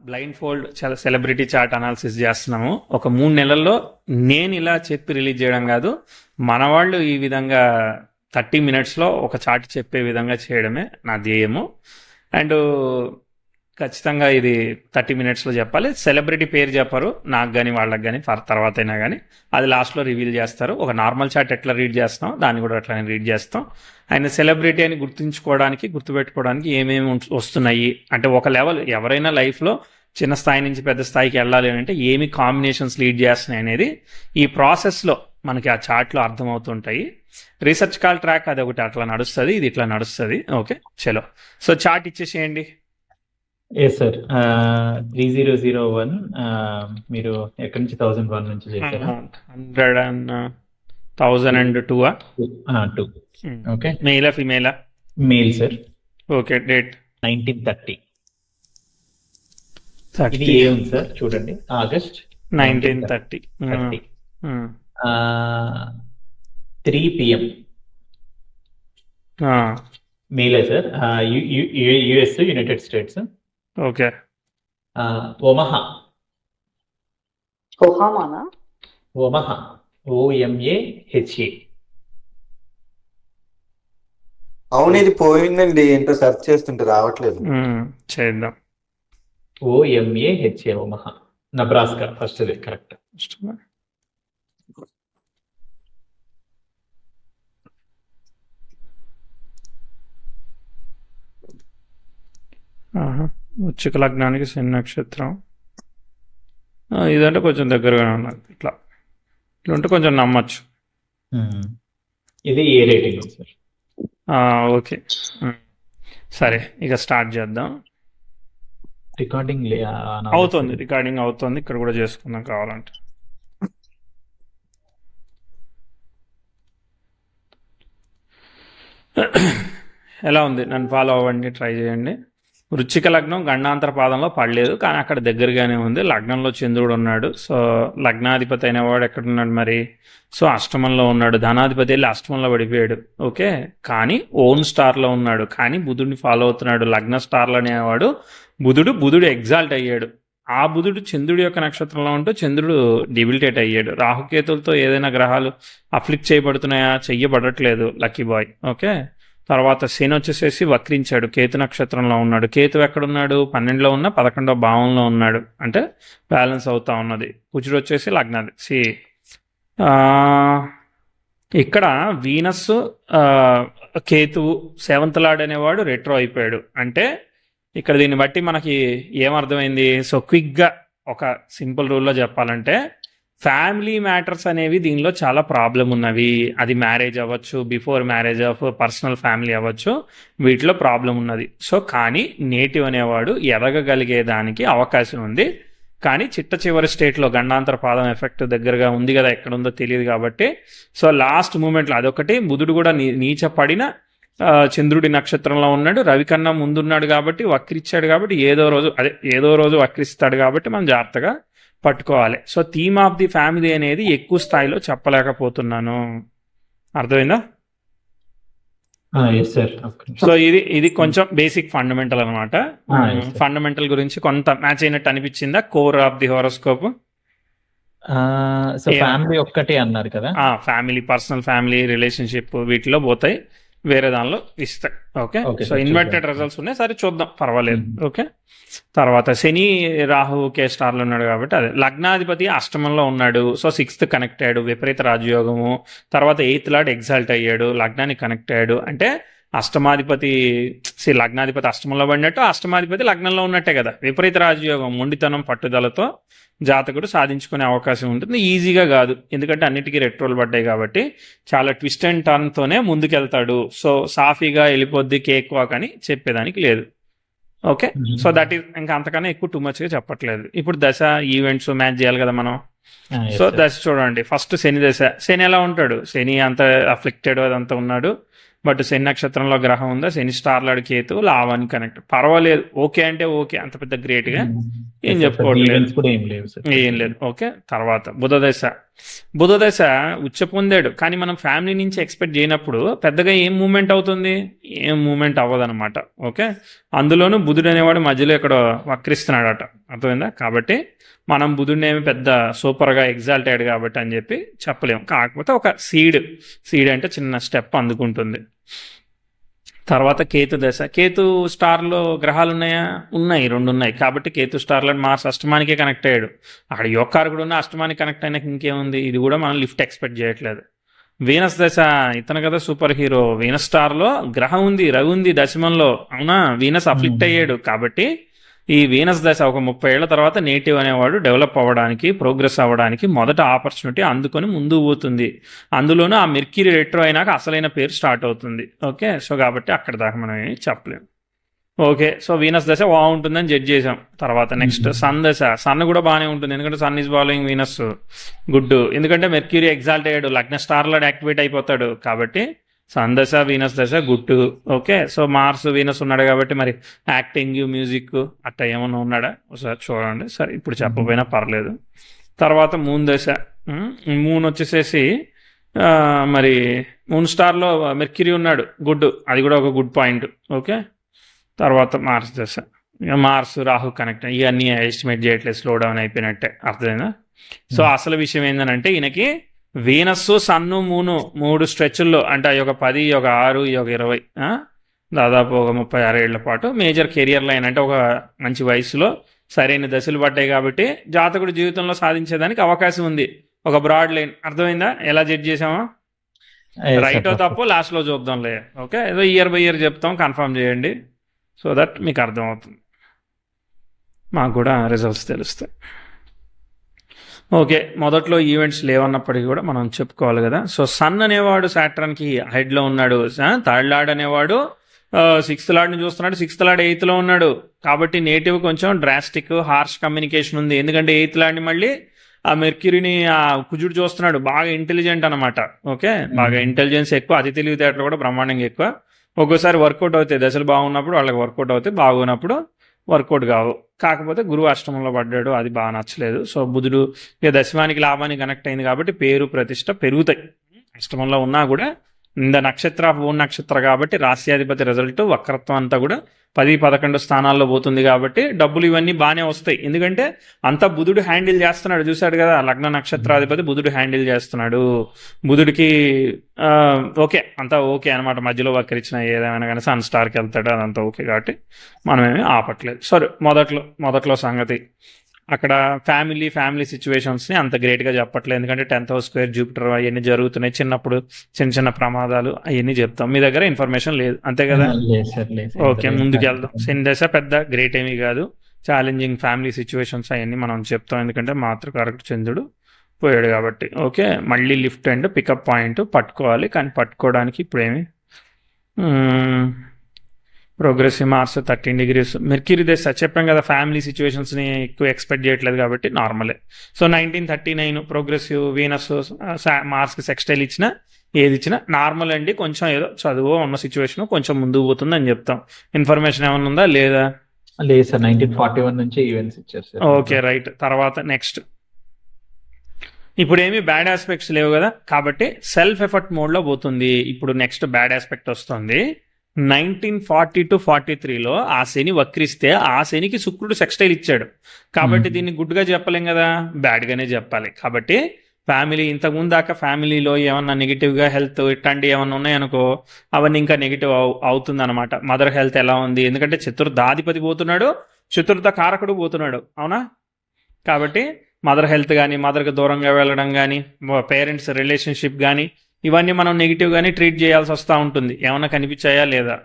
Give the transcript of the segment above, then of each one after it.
Blind fold చాలా celebrity chart analysis చేస్తున్నాము. ఒక 3 నెలల్లో నేను ఇలా చెప్పి రిలీజ్ చేయడం కాదు, మన వాళ్ళు ఈ విధంగా 30 మినిట్స్లో ఒక చార్ట్ చెప్పే విధంగా చేయడమే నా ధ్యేయము. అండ్ ఖచ్చితంగా ఇది 30 మినిట్స్లో చెప్పాలి. సెలబ్రిటీ పేరు చెప్పరు, నాకు కానీ వాళ్ళకి కానీ తర్వాత అయినా కానీ అది లాస్ట్లో రివీల్ చేస్తారు. ఒక నార్మల్ చార్ట్ ఎట్లా రీడ్ చేస్తాం దాన్ని కూడా అట్లానే రీడ్ చేస్తాం. ఆయన సెలబ్రిటీ అని గుర్తుంచుకోవడానికి, గుర్తుపెట్టుకోవడానికి ఏమేమి వస్తున్నాయి అంటే, ఒక లెవెల్ ఎవరైనా లైఫ్లో చిన్న స్థాయి నుంచి పెద్ద స్థాయికి వెళ్ళాలి అంటే ఏమి కాంబినేషన్స్ లీడ్ చేస్తున్నాయి అనేది ఈ ప్రాసెస్లో మనకి ఆ చార్ట్లో అర్థమవుతుంటాయి. రీసెర్చ్ కాల్ ట్రాక్ అది ఒకటి అట్లా నడుస్తుంది, ఇది ఇట్లా నడుస్తుంది. ఓకే చలో, సో చార్ట్ ఇచ్చేసేయండి. Yes sir. 3001 మీరు ఎక్కడి నుంచి 1001 నుంచి చేశారా? 1002 2. ఓకే. మెయిలా ఫిమేలా? Male sir. ఓకే. డేట్ 1930. ఇది 30 ఏముంది సార్ చూడండి, ఆగస్ట్ 1930. 3 PM మెయిలే సార్. US, united states. Okay. Omaha. ఒహామానా? Omaha, OMAHA. అవును, ఇది పోయిందండి, ఏంటో సెర్చ్ చేస్తుంటే రావట్లేదు. చేద్దాం. OMAHA, Omaha, Nebraska. First correct. వృశ్చిక లగ్నానికి శని నక్షత్రం. ఇదంటే కొంచెం దగ్గరగానే ఉన్నది. ఇట్లా ఉంటే కొంచెం నమ్మచ్చు. ఇది ఏ రేటింగ్ సార్? ఓకే సరే, ఇక స్టార్ట్ చేద్దాం. రికార్డింగ్ అవుతుంది, రికార్డింగ్ అవుతుంది. ఇక్కడ కూడా చేసుకుందాం కావాలంటే. ఎలా ఉంది? నన్ను ఫాలో అవ్వండి, ట్రై చేయండి. వృశ్చిక లగ్నం గండాంతర పాదంలో పడలేదు, కానీ అక్కడ దగ్గరగానే ఉంది. లగ్నంలో చంద్రుడు ఉన్నాడు. సో లగ్నాధిపతి అయిన వాడు ఎక్కడున్నాడు మరి? సో అష్టమంలో ఉన్నాడు. ధనాధిపతి వెళ్ళి అష్టమంలో పడిపోయాడు. ఓకే, కానీ ఓన్ స్టార్లో ఉన్నాడు, కానీ బుధుడిని ఫాలో అవుతున్నాడు. లగ్న స్టార్లో అనేవాడు బుధుడు ఎగ్జాల్ట్ అయ్యాడు. ఆ బుధుడు చంద్రుడి యొక్క నక్షత్రంలో ఉంటూ చంద్రుడు డిబిలిటేట్ అయ్యాడు. రాహుకేతులతో ఏదైనా గ్రహాలు అఫ్లిక్ట్ చేయబడుతున్నాయా? చెయ్యబడట్లేదు. Lucky boy. ఓకే, తర్వాత శని వచ్చేసేసి వక్రించాడు, కేతు నక్షత్రంలో ఉన్నాడు. కేతు ఎక్కడున్నాడు? 12లో ఉన్న 11వ భావంలో ఉన్నాడు, అంటే బ్యాలెన్స్ అవుతా ఉన్నది. కుజుడు వచ్చేసి లగ్నాది. ఇక్కడ వీనస్ కేతువు 7th లార్డ్ అనేవాడు రెట్రో అయిపోయాడు. అంటే ఇక్కడ దీన్ని బట్టి మనకి ఏమర్థమైంది? సో క్విక్గా ఒక సింపుల్ రూల్లో చెప్పాలంటే, ఫ్యామిలీ మ్యాటర్స్ అనేవి దీనిలో చాలా ప్రాబ్లం ఉన్నవి. అది మ్యారేజ్ అవ్వచ్చు, before marriage of personal family అవ్వచ్చు, వీటిలో ప్రాబ్లం ఉన్నది. సో కానీ నేటివ్ అనేవాడు ఎదగగలిగేదానికి అవకాశం ఉంది. కానీ చిట్ట చివరి స్టేట్లో గండాంతర పాదం ఎఫెక్ట్ దగ్గరగా ఉంది కదా, ఎక్కడుందో తెలియదు కాబట్టి సో లాస్ట్ మూమెంట్లో అదొకటి. బుధుడు కూడా నీచపడిన చంద్రుడి నక్షత్రంలో ఉన్నాడు. రవి కన్నా ముందున్నాడు కాబట్టి వక్రిచ్చాడు, కాబట్టి ఏదో రోజు వక్రిస్తాడు, కాబట్టి మనం జాగ్రత్తగా పట్టుకోవాలి. So theme of the family అనేది ఎక్కువ స్థాయిలో చెప్పలేకపోతున్నాను. అర్థమైందా? సో ఇది కొంచెం బేసిక్ ఫండమెంటల్ అనమాట. ఫండమెంటల్ గురించి కొంత మ్యాచ్ అయినట్టు అనిపించిందా? Core of the horoscope family ఒక్కటే అన్నారు కదా. ఫ్యామిలీ, పర్సనల్ ఫ్యామిలీ, రిలేషన్షిప్ వీటిలో పోతాయి, వేరే దానిలో ఇస్తాయి. ఓకే, సో ఇన్వర్టెడ్ రిజల్ట్స్ ఉన్నాయి. సరే చూద్దాం, పర్వాలేదు. ఓకే, తర్వాత శని రాహు కే స్టార్లో ఉన్నాడు కాబట్టి అదే. లగ్నాధిపతి అష్టమంలో ఉన్నాడు. సో 6th కనెక్ట్ అయ్యాడు, విపరీత రాజయోగము. తర్వాత 8th లార్డ్ ఎగ్జాల్ట్ అయ్యాడు, లగ్నానికి కనెక్ట్ అయ్యాడు. అంటే లగ్నాధిపతి అష్టమంలో పడినట్టు, అష్టమాధిపతి లగ్నంలో ఉన్నట్టే కదా. విపరీత రాజయోగం, మొండితనం, పట్టుదలతో జాతకుడు సాధించుకునే అవకాశం ఉంటుంది. ఈజీగా కాదు, ఎందుకంటే అన్నిటికీ రెట్రోలు పడ్డాయి కాబట్టి చాలా ట్విస్ట్ అండ్ టర్న్తోనే ముందుకెళ్తాడు. సో సాఫీగా వెళ్ళిపోద్ది కేక్ వాక్ అని చెప్పేదానికి లేదు. ఓకే, సో దట్ ఈస్, ఇంకా అంతకన్నా ఎక్కువ టూ మచ్గా చెప్పట్లేదు. ఇప్పుడు దశ, ఈవెంట్స్ మ్యాచ్ చేయాలి కదా మనం. సో దశ చూడండి, ఫస్ట్ శని దశ. శని ఎలా ఉంటాడు? శని అంత అఫ్లిక్టెడ్ అదంతా ఉన్నాడు, బట్ శని నక్షత్రంలో గ్రహం ఉందా? శని స్టార్ లార్డ్ కేతు లావాన్ని కనెక్ట్. పర్వాలేదు, ఓకే అంటే ఓకే, అంత పెద్ద గ్రేట్గా ఏం చెప్పుకోవట్లేదు, ఈవెంట్స్ కూడా ఏం లేవు సార్. ఏం లేదు. ఓకే, తర్వాత బుధ దశ ఉచ్చ పొందాడు, కానీ మనం ఫ్యామిలీ నుంచి ఎక్స్పెక్ట్ చేయనప్పుడు పెద్దగా ఏం మూమెంట్ అవుతుంది, ఏం మూమెంట్ అవ్వదన్నమాట. ఓకే, అందులోనూ బుధుడు అనేవాడు మధ్యలో ఇక్కడ వక్రిస్తున్నాడట, అర్థమైందా? కాబట్టి మనం బుధుడిని ఏమి పెద్ద సూపర్గా ఎగ్జాల్టెడ్ కాబట్టి అని చెప్పి చెప్పలేము. కాకపోతే ఒక సీడ్ అంటే చిన్న స్టెప్ అందుకుంటుంది. తర్వాత కేతు దశ. కేతు స్టార్లో గ్రహాలు ఉన్నాయా? ఉన్నాయి, 2 ఉన్నాయి. కాబట్టి కేతు స్టార్లో మార్స్ అష్టమానికే కనెక్ట్ అయ్యాడు. అక్కడ యోకారు కూడా ఉన్న అష్టమానికి కనెక్ట్ అయినాక ఇంకేముంది, ఇది కూడా మనం లిఫ్ట్ ఎక్స్పెక్ట్ చేయట్లేదు. వీనస్ దశ, ఇతను కదా సూపర్ హీరో. వీనస్ స్టార్లో గ్రహం ఉంది, రవి ఉంది దశమంలో, అవునా? వీనస్ అఫ్లిక్ట్ అయ్యాడు. కాబట్టి ఈ వీనస్ దశ ఒక 30 ఏళ్ల తర్వాత నేటివ్ అనేవాడు డెవలప్ అవ్వడానికి, ప్రోగ్రెస్ అవ్వడానికి మొదట ఆపర్చునిటీ అందుకొని ముందుకు పోతుంది. అందులోనూ ఆ మెర్క్యూరీ రెట్రో అయినాక అసలైన పేరు స్టార్ట్ అవుతుంది. ఓకే, సో కాబట్టి అక్కడ దాకా మనం ఏమి చెప్పలేము. ఓకే, సో వీనస్ దశ బాగుంటుందని జడ్జ్ చేసాం. తర్వాత నెక్స్ట్ సన్ దశ. సన్ కూడా బాగానే ఉంటుంది, ఎందుకంటే sun is following Venus, good. ఎందుకంటే మెర్క్యూరీ ఎగ్జాల్ట్ అయ్యాడు, లగ్న స్టార్లో యాక్టివేట్ అయిపోతాడు. కాబట్టి సన్ దశ వీనస్ దశ good. Okay, so Mars Venus ఉన్నాడు కాబట్టి మరి యాక్టింగ్, మ్యూజిక్ అట్లా ఏమన్నా ఉన్నాడా ఒకసారి చూడండి. సరే, ఇప్పుడు చెప్పకపోయినా పర్లేదు. తర్వాత మూన్ దశ. మూన్ వచ్చేసేసి మరి మూన్ స్టార్లో మెర్క్యూరీ ఉన్నాడు, గుడ్, అది కూడా ఒక గుడ్ పాయింట్. ఓకే, తర్వాత మార్స్ దశ. మార్స్ రాహు కనెక్ట్, ఇవన్నీ ఎస్టిమేట్ చేయట్లేదు, స్లో డౌన్ అయిపోయినట్టే, అర్థమైందా? సో అసలు విషయం ఏంటంటే ఈయనకి వీనస్, సన్ను, మూను 3 స్ట్రెచ్ల్లో, అంటే ఒక 10, ఒక 6, ఒక 20, దాదాపు ఒక 36 ఏళ్ల పాటు మేజర్ కెరియర్ లైన్, అంటే ఒక మంచి వయసులో సరైన దశలు పడ్డాయి. కాబట్టి జాతకుడు జీవితంలో సాధించేదానికి అవకాశం ఉంది. ఒక బ్రాడ్ లైన్, అర్థమైందా? ఎలా జడ్జ్ చేసామా? రైటో తప్పు లాస్ట్లో చూద్దాంలే. ఓకే, ఏదో ఇయర్ బై ఇయర్ చెప్తాం, కన్ఫర్మ్ చేయండి, సో దట్ మీకు అర్థమవుతుంది, మాకు కూడా రిజల్ట్స్ తెలుస్తాయి. ఓకే, మొదట్లో ఈవెంట్స్ లేవన్నప్పటికీ కూడా మనం చెప్పుకోవాలి కదా. సో సన్ అనేవాడు సాటర్న్కి హెడ్లో ఉన్నాడు, థర్డ్ లార్డ్ అనేవాడు 6th లార్డ్ని చూస్తున్నాడు, 6th లార్డ్ 8thలో ఉన్నాడు. కాబట్టి నేటివ్ కొంచెం డ్రాస్టిక్, హార్ష్ కమ్యూనికేషన్ ఉంది. ఎందుకంటే 8th లార్డ్ని మళ్ళీ ఆ మెర్క్యూరీని ఆ కుజుడు చూస్తున్నాడు, బాగా ఇంటెలిజెంట్ అనమాట. ఓకే, బాగా ఇంటెలిజెన్స్ ఎక్కువ, అతి తెలివితేటలు కూడా బ్రహ్మాండంగా ఎక్కువ. ఒక్కోసారి వర్కౌట్ అవుతాయి, దశలు బాగున్నప్పుడు వాళ్ళకి వర్కౌట్ అవుతాయి, బాగున్నప్పుడు వర్కౌట్ కావు. కాకపోతే గురువు అష్టమంలో పడ్డాడు, అది బాగా నచ్చలేదు. సో బుధుడు ఇక దశమానికి లాభానికి కనెక్ట్ అయింది కాబట్టి పేరు ప్రతిష్ట పెరుగుతాయి. అష్టమంలో ఉన్నా కూడా ఇంద నక్షత్ర ఓన్ నక్షత్ర కాబట్టి రాశ్యాధిపతి రిజల్ట్ వక్రత్వం అంతా కూడా 10-11 స్థానాల్లో పోతుంది. కాబట్టి డబ్బులు ఇవన్నీ బాగానే వస్తాయి, ఎందుకంటే అంతా బుధుడు హ్యాండిల్ చేస్తున్నాడు. చూశాడు కదా, లగ్న నక్షత్రాధిపతి బుధుడు హ్యాండిల్ చేస్తున్నాడు. బుధుడికి ఓకే, అంతా ఓకే అనమాట. మధ్యలో వక్రించిన ఏదేమైనా కానీ సన్ స్టార్కి వెళ్తాడు, అదంతా ఓకే. కాబట్టి మనమేమి ఆపట్లేదు. సరే, మొదట్లో సంగతి అక్కడ ఫ్యామిలీ సిచ్యువేషన్స్ని అంత గ్రేట్గా చెప్పట్లేదు, ఎందుకంటే 10th హౌస్ స్క్వేర్ జూపిటర్ అవన్నీ జరుగుతున్నాయి. చిన్నప్పుడు చిన్న ప్రమాదాలు అవన్నీ చెప్తాం. మీ దగ్గర ఇన్ఫర్మేషన్ లేదు, అంతే కదా? ఓకే, ముందుకు వెళ్దాం. శని దశ పెద్ద గ్రేట్ ఏమీ కాదు, ఛాలెంజింగ్ ఫ్యామిలీ సిచ్యువేషన్స్ అవన్నీ మనం చెప్తాం, ఎందుకంటే మాతృకారకుడు చంద్రుడు పోయాడు కాబట్టి. ఓకే, మళ్ళీ లిఫ్ట్ అండ్ పికప్ పాయింట్ పట్టుకోవాలి, కానీ పట్టుకోవడానికి ఇప్పుడేమి ప్రోగ్రెసివ్ మార్స్ 13 degrees. మెర్క్యూరీ దశ చెప్పాం కదా, ఫ్యామిలీ సిచ్యువేషన్స్ని ఎక్కువ ఎక్స్పెక్ట్ చేయట్లేదు కాబట్టి నార్మలే. సో 1939 ప్రోగ్రెసివ్ వీనస్ మార్స్కి సెక్స్టైల్ ఇచ్చినా ఏది ఇచ్చినా నార్మల్ అండి. కొంచెం ఏదో చదువు ఉన్న సిచ్యువేషన్ కొంచెం ముందుకు పోతుంది అని చెప్తాం. ఇన్ఫర్మేషన్ ఏమైనా ఉందా లేదా? లేదు సార్, 1941 నుంచి ఈవెంట్స్ ఇచ్చారు. Okay, right. తర్వాత నెక్స్ట్, ఇప్పుడు ఏమి బ్యాడ్ ఆస్పెక్ట్స్ లేవు కదా, కాబట్టి సెల్ఫ్ ఎఫర్ట్ మోడ్లో పోతుంది. ఇప్పుడు నెక్స్ట్ బ్యాడ్ ఆస్పెక్ట్ వస్తుంది. 1940-43లో ఆ శని వక్రిస్తే ఆ శనికి శుక్రుడు సెక్స్టైల్ ఇచ్చాడు. కాబట్టి దీన్ని గుడ్గా చెప్పలేం కదా, బ్యాడ్గానే చెప్పాలి. కాబట్టి ఫ్యామిలీ ఇంతకుముందు దాకా ఫ్యామిలీలో ఏమన్నా నెగిటివ్గా హెల్త్ ఇట్లాంటి ఏమన్నా ఉన్నాయనుకో, అవన్నీ ఇంకా నెగిటివ్ అవుతుంది అనమాట. మదర్ హెల్త్ ఎలా ఉంది, ఎందుకంటే చతుర్థాధిపతి పోతున్నాడు, చతుర్థ కారకుడు పోతున్నాడు, అవునా? కాబట్టి మదర్ హెల్త్ కానీ, మదర్కి దూరంగా వెళ్ళడం కానీ, పేరెంట్స్ రిలేషన్షిప్ కానీ, ఇవన్నీ మనం నెగిటివ్గానే ట్రీట్ చేయాల్సి వస్తూ ఉంటుంది. ఏమన్నా కనిపించాయా లేదా?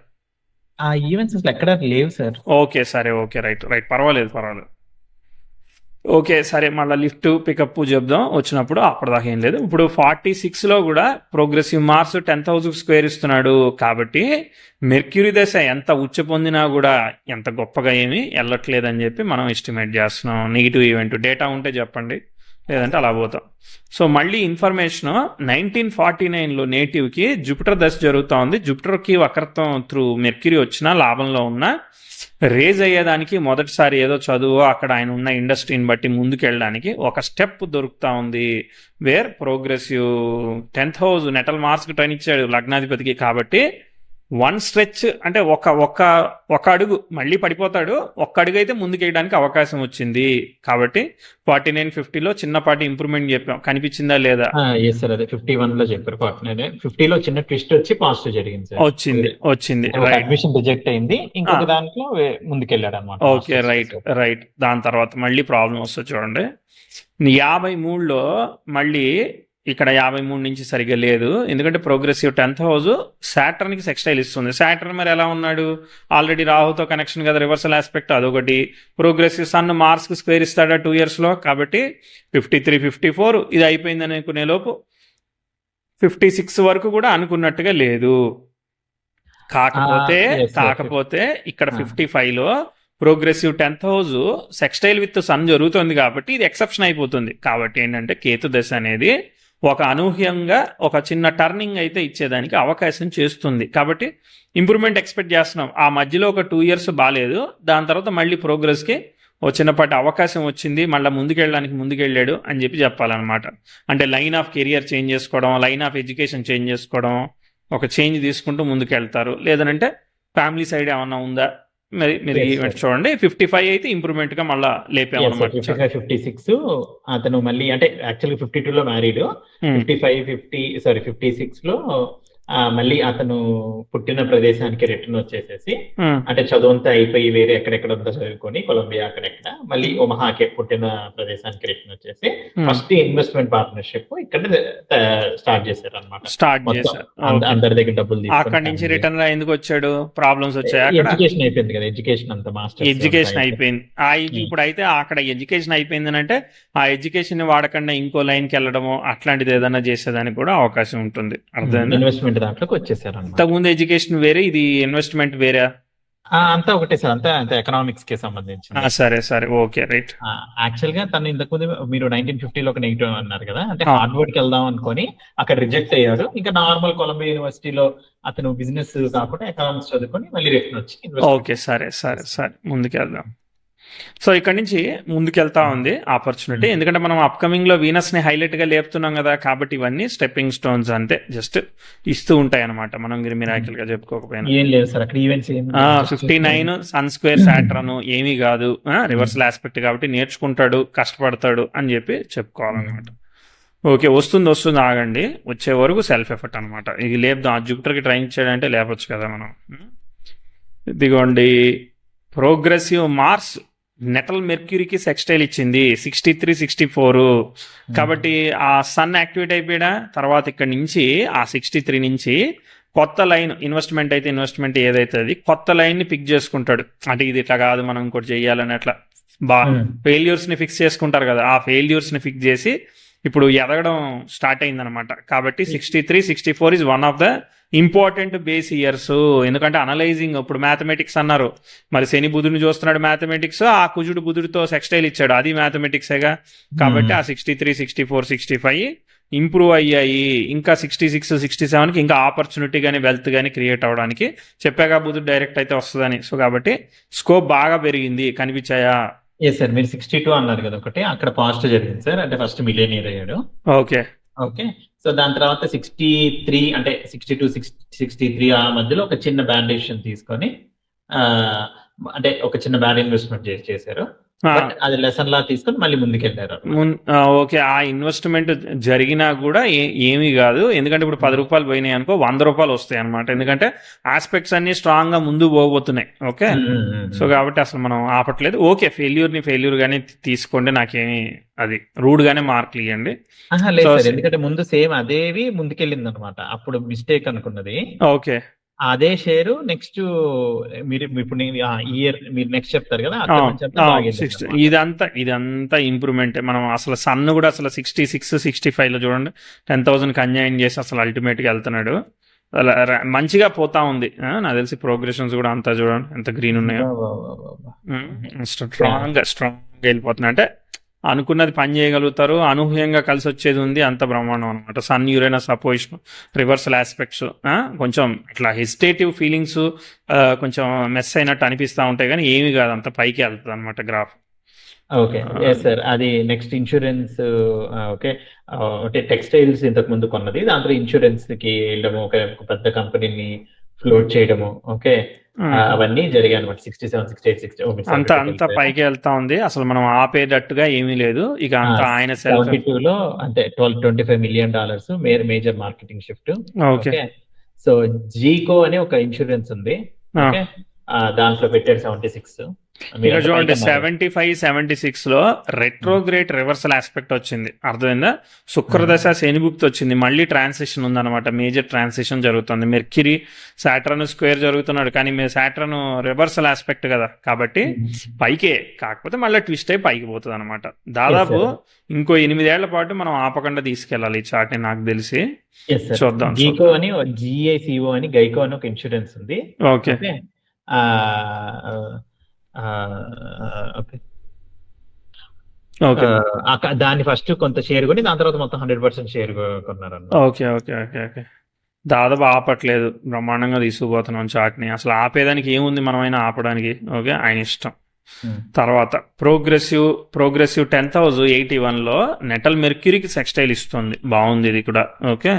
ఆ ఈవెంట్స్ అసలు ఎక్కడ లేవు సార్. ఓకే, సరే, ఓకే, రైట్, పర్వాలేదు. ఓకే, సరే, మళ్ళీ లిఫ్ట్ పికప్ చెప్దాం వచ్చినప్పుడు, అప్పటిదాకా ఏం లేదు. ఇప్పుడు 46లో కూడా progressive Mars 10th house square ఇస్తున్నాడు. కాబట్టి మెర్క్యూరీ దశ ఎంత ఉచ్చ పొందినా కూడా ఎంత గొప్పగా ఏమీ వెళ్ళట్లేదని చెప్పి మనం ఎస్టిమేట్ చేస్తున్నాం. నెగిటివ్ ఈవెంట్ డేటా ఉంటే చెప్పండి. లేదంటే అలా పోతాం. సో మళ్ళీ ఇన్ఫర్మేషన్ 1949లో నేటివ్కి జూపిటర్ దశ జరుగుతూ ఉంది. జూపిటర్కి వక్రత్వం త్రూ మెర్క్యూరీ వచ్చినా లాభంలో ఉన్నా రేజ్ అయ్యేదానికి మొదటిసారి ఏదో చదువు అక్కడ ఆయన ఉన్న ఇండస్ట్రీని బట్టి ముందుకెళ్ళడానికి ఒక స్టెప్ దొరుకుతా ఉంది. Where progressive 10th house natal మార్క్స్కి టర్న్ ఇచ్చాడు లగ్నాధిపతికి. కాబట్టి వన్ స్ట్రెచ్ అంటే ఒక అడుగు మళ్ళీ పడిపోతాడు, ఒక్క అడుగు అయితే ముందుకేయడానికి అవకాశం వచ్చింది. కాబట్టి 49-50లో చిన్నపాటి ఇంప్రూవ్మెంట్ చెప్పాం, కనిపించిందా లేదా? ఎస్ సార్, అదే 51 లో చెప్పారు. 50లో చిన్న ట్విస్ట్ వచ్చి పాజిటివ్ జరిగింది సార్. వచ్చింది రైట్. అడ్మిషన్ రిజెక్ట్ అయింది, ఇంకొక దాంట్లో ముందుకెళ్ళాడు అనమాట. Okay right. దాని తర్వాత మళ్ళీ ప్రాబ్లం వస్తుంది చూడండి. 53లో మళ్ళీ ఇక్కడ 53 నుంచి సరిగ్గా లేదు, ఎందుకంటే ప్రోగ్రెసివ్ 10th హౌస్ సాటర్న్కి సెక్స్టైల్ ఇస్తుంది. సాటర్న్ మరి ఎలా ఉన్నాడు, ఆల్రెడీ రాహుతో కనెక్షన్ కదా, రివర్సల్ ఆస్పెక్ట్ అదొకటి. ప్రోగ్రెసివ్ సన్ మార్స్కి స్క్వేర్ ఇస్తాడా 2 yearsలో. కాబట్టి 53-54 ఇది అయిపోయిందని అనుకునే లోపు 56 వరకు కూడా అనుకున్నట్టుగా లేదు. కాకపోతే ఇక్కడ 55లో progressive 10th house sextile with sun జరుగుతుంది కాబట్టి ఇది ఎక్సెప్షన్ అయిపోతుంది. కాబట్టి ఏంటంటే కేతు దశ అనేది ఒక అనూహ్యంగా ఒక చిన్న టర్నింగ్ అయితే ఇచ్చేదానికి అవకాశం చేస్తుంది. కాబట్టి ఇంప్రూవ్మెంట్ ఎక్స్పెక్ట్ చేస్తున్నాం. ఆ మధ్యలో ఒక 2 years బాగాలేదు, దాని తర్వాత మళ్ళీ ప్రోగ్రెస్కి ఓ చిన్నపాటి అవకాశం వచ్చింది, మళ్ళీ ముందుకెళ్ళాడు అని చెప్పాలన్నమాట. అంటే లైన్ ఆఫ్ కెరియర్ చేంజ్ చేసుకోవడం, లైన్ ఆఫ్ ఎడ్యుకేషన్ చేంజ్ చేసుకోవడం, ఒక చేంజ్ తీసుకుంటూ ముందుకెళ్తారు. లేదనంటే ఫ్యామిలీ సైడ్ ఏమన్నా ఉందా మరి మీరు చూడండి. 55 అయితే ఇంప్రూవ్మెంట్ గా మళ్ళీ లేపామన్నమాట. 56 అతను మళ్ళీ అంటే యాక్చువల్గా 52లో మ్యారీడ్, 56 లో మళ్ళీ అతను పుట్టిన ప్రదేశానికి రిటర్న్ వచ్చేసేసి అంటే చదువుంతా అయిపోయి వేరే ఎక్కడెక్కడంతా చదువుకొని కొలంబియా అక్కడెక్కడ మళ్ళీ ఒమహాకే పుట్టిన ప్రదేశానికి రిటర్న్ వచ్చేసి ఫస్ట్ ఇన్వెస్ట్మెంట్ పార్ట్నర్షిప్ ఇక్కడ స్టార్ట్ చేశారు అనమాట. అందరి దగ్గర డబ్బులు అక్కడి నుంచి రిటర్న్ ఎందుకు వచ్చాడు, ప్రాబ్లమ్స్ వచ్చాయి. ఎడ్యుకేషన్ అయిపోయింది కదా, ఎడ్యుకేషన్ అంతా మాస్టర్ ఎడ్యుకేషన్ అయిపోయింది. ఇప్పుడు అయితే అక్కడ ఎడ్యుకేషన్ అయిపోయింది అంటే ఆ ఎడ్యుకేషన్ వాడకుండా ఇంకో లైన్కి వెళ్ళడము అట్లాంటిది ఏదైనా చేసేదానికి కూడా అవకాశం ఉంటుంది. అర్థమైంది? ఇన్వెస్ట్మెంట్ దాంట్లోకి వచ్చేసారు. ఇంతకుముందు ఎడ్యుకేషన్ వేరే, ఇది ఇన్వెస్ట్మెంట్ వేరే. అంతా ఒకటే సార్, అంతా ఎకనామిక్స్ కి సంబంధించి. సరే ఓకే రైట్. యాక్చువల్ గా తను ఇంతకుముందు మీరు 1950లో ఒక నెగిటివ్ అన్నారు కదా, అంటే హార్డ్వర్డ్ కి వెళ్దాం అనుకొని అక్కడ రిజెక్ట్ అయ్యాడు. ఇంకా నార్మల్ కొలంబియా యూనివర్సిటీలో అతను బిజినెస్ కాకుండా ఎకనామిక్స్ చదువుకొని మళ్ళీ రిటర్న్ వచ్చి. ఓకే సరే ముందుకెళ్దాం. సో ఇక్కడ నుంచి ముందుకెళ్తా ఉంది ఆపర్చునిటీ, ఎందుకంటే మనం అప్కమింగ్ లో వీనస్ ని హైలైట్ గా లేపుతున్నాం కదా. కాబట్టి ఇవన్నీ స్టెప్పింగ్ స్టోన్స్ అంతే, జస్ట్ ఇస్తూ ఉంటాయి అనమాట. మనం మిరాకిల్ గా చెప్పుకోకపోయినా. 59 సన్ స్క్వేర్ సాటర్న్ ఏమీ కాదు, రివర్సల్ ఆస్పెక్ట్ కాబట్టి నేర్చుకుంటాడు, కష్టపడతాడు అని చెప్పుకోవాలన్నమాట. ఓకే, వస్తుంది ఆగండి, వచ్చే వరకు సెల్ఫ్ ఎఫర్ట్ అనమాట. ఇది లేపుదాం. జూపిటర్కి ట్రైన్ చేయడంటే లేపొచ్చు కదా మనం. ఇదిగోండి ప్రోగ్రెసివ్ మార్స్ నెటల్ మెర్క్యూరీకి సెక్స్టైల్ ఇచ్చింది 63-64. కాబట్టి ఆ సన్ యాక్టివేట్ అయిపోయా తర్వాత ఇక్కడ నుంచి ఆ 63 నుంచి కొత్త లైన్ ఇన్వెస్ట్మెంట్ అయితే ఇన్వెస్ట్మెంట్ ఏదైతే అది కొత్త లైన్ ని పిక్ చేసుకుంటాడు. అంటే ఇది ఇట్లా కాదు మనం ఇంకోటి చెయ్యాలని అట్లా ఫెయిల్యూర్స్ ని ఫిక్స్ చేసుకుంటారు కదా, ఆ ఫెయిల్యూర్స్ ని ఫిక్స్ చేసి ఇప్పుడు ఎదగడం స్టార్ట్ అయిందనమాట. కాబట్టి 63-64 is one of the important base years. ఎందుకంటే అనలైజింగ్, ఇప్పుడు మ్యాథమెటిక్స్ అన్నారు, మరి శని బుధుడిని చూస్తున్నాడు మ్యాథమెటిక్స్, ఆ కుజుడు బుధుడితో సెక్స్టైల్ ఇచ్చాడు, అది మ్యాథమెటిక్సేగా. కాబట్టి ఆ 63-64-65 ఇంప్రూవ్ అయ్యాయి. ఇంకా 66-67కి ఇంకా ఆపర్చునిటీ కానీ వెల్త్ కానీ క్రియేట్ అవ్వడానికి చెప్పాగా, బుధుడు డైరెక్ట్ అయితే వస్తుందని. సో కాబట్టి స్కోప్ బాగా పెరిగింది. కనిపించాయా? ఎస్ సార్, మీరు 62 అన్నారు కదా, ఒకటి అక్కడ పాజిటివ్ జరిగింది సార్. అంటే ఫస్ట్ మిలియనీర్ అయ్యాడు. ఓకే. సో దాని తర్వాత 63 అంటే 62-63 ఆ మధ్యలో ఒక చిన్న బ్యాండేషన్ తీసుకొని అంటే ఒక చిన్న బ్యాడ్ ఇన్వెస్ట్మెంట్ చేశారు. అది లెసన్ లా తీసుకొని మళ్ళీ ముందుకెళ్ళారు. ఓకే, ఆ ఇన్వెస్ట్మెంట్ జరిగినా కూడా ఏమీ కాదు, ఎందుకంటే ఇప్పుడు 10 రూపాయలు పోయినాయి అనుకో 100 రూపాయలు వస్తాయి అనమాట. ఎందుకంటే ఆస్పెక్ట్స్ అన్ని స్ట్రాంగ్ గా ముందు పోబోతున్నాయి. ఓకే, సో కాబట్టి అసలు మనం ఆపట్లేదు. ఓకే, ఫెయిల్యూర్ గానే తీసుకోండి, నాకేమి అది రూడ్ గానే మార్కులు ఇవ్వండి. ఎందుకంటే ముందు సేమ్ అదేవి ముందుకెళ్ళింది అనమాట, అప్పుడు మిస్టేక్ అనుకున్నది. ఓకే, అదే షేరు నెక్స్ట్ మీరు ఇప్పుడు ఇయర్ మీరు నెక్స్ట్ చెప్తారు కదా, ఇదంతా ఇంప్రూవ్మెంట్. మనం అసలు సన్ కూడా అసలు 66-65 లో చూడండి 10,000కి అన్యాయం చేసి అసలు అల్టిమేట్ గా వెళ్తున్నాడు. అలా మంచిగా పోతా ఉంది. నాకు తెలిసి ప్రోగ్రెషన్స్ కూడా అంతా చూడండి ఎంత గ్రీన్ ఉన్నాయో, స్ట్రాంగ్ వెళ్ళిపోతున్నాయి. అంటే అనుకున్నది పని చేయగలుగుతారు, అనూహ్యంగా కలిసి వచ్చేది ఉంది, అంత బ్రహ్మాండం అనమాట. Sun Uranus opposition reversal aspects కొంచెం ఇట్లా హెసిటేటివ్ ఫీలింగ్స్, కొంచెం మెస్ అయినట్టు అనిపిస్తూ ఉంటాయి, కానీ ఏమి కాదు, అంత పైకి వెళ్తుంది అనమాట గ్రాఫ్. Okay, yes sir. అది నెక్స్ట్ ఇన్సూరెన్స్. ఓకే, అంటే టెక్స్టైల్స్ ఇంతకు ముందు కొన్నది, దాంట్లో ఇన్సూరెన్స్ కి వెళ్ళడము, ఒక పెద్ద కంపెనీని ఫ్లోట్ చేయడము. ఓకే, అవన్నీ జరిగాయి అనమాట. 67, 68, 60 అంత పైకి వెళ్తా ఉంది, అసలు మనం ఆపేటట్టుగా ఏమీ లేదు. ఇక అంత ఆయన సెల్ఫ్ 72 లో అంటే $25 million major marketing shift. Okay. Okay, so Geico అని ఒక ఇన్సూరెన్స్ ఉంది. ఓకే, దాంట్లో పెట్టాడు 76. ఇక్కడ చూడండి 75, 76 లో రెట్రోగ్రేట్ రివర్సల్ ఆస్పెక్ట్ వచ్చింది, అర్థమైందా? శుక్రదశ శనిభుక్తి వచ్చింది, మళ్ళీ ట్రాన్సిషన్ ఉందన్నమాట, మేజర్ ట్రాన్సిషన్ జరుగుతుంది. మెర్క్యూరీ సాటర్న్ స్క్వేర్ జరుగుతున్నాడు, కానీ సాటర్న్ రివర్సల్ ఆస్పెక్ట్ కదా, కాబట్టి పైకే, కాకపోతే మళ్ళీ ట్విస్ట్ అయి పైకి పోతుంది అనమాట. దాదాపు ఇంకో 8 ఏళ్ల పాటు మనం ఆపకుండా తీసుకెళ్ళాలి ఈ చార్ట్ ని, నాకు తెలిసి. చూద్దాం. జీకో అని, జిఐసిఓ అని, గైకో అని ఒక ఇన్సూరెన్స్ ఉంది. ఓకే, దాన్ని ఫస్ట్ కొంత షేర్ కొని దాని తర్వాత మొత్తం 100% షేర్ కొన్నారు. ఓకే ఓకే ఓకే ఓకే దాదాపు ఆపట్లేదు, బ్రహ్మాండంగా తీసుకుపోతున్నాం చార్ట్ని. అసలు ఆపేదానికి ఏముంది, మనమైనా ఆపడానికి. ఓకే, ఆయన ఇష్టం. తర్వాత ప్రోగ్రెసివ్ 10,081లో నెటల్ మెర్క్యూరీకి సెక్స్టైల్ ఇస్తుంది, బాగుంది ఇది కూడా. ఓకే,